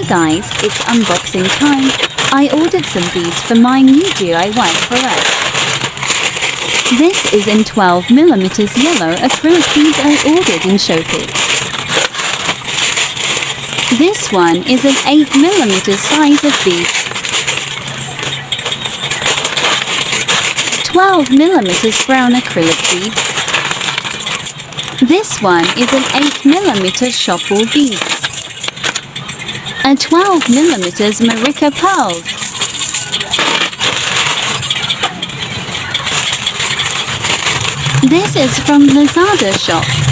guys, it's unboxing time. I ordered some beads for my new DIY project. This is in 12mm yellow acrylic beads I ordered in Shopee. This one is an 8mm size of beads. 12mm brown acrylic beads. This one is an 8mm shopwall beads. A 12mm Marika pearls. This is from Lazada shop.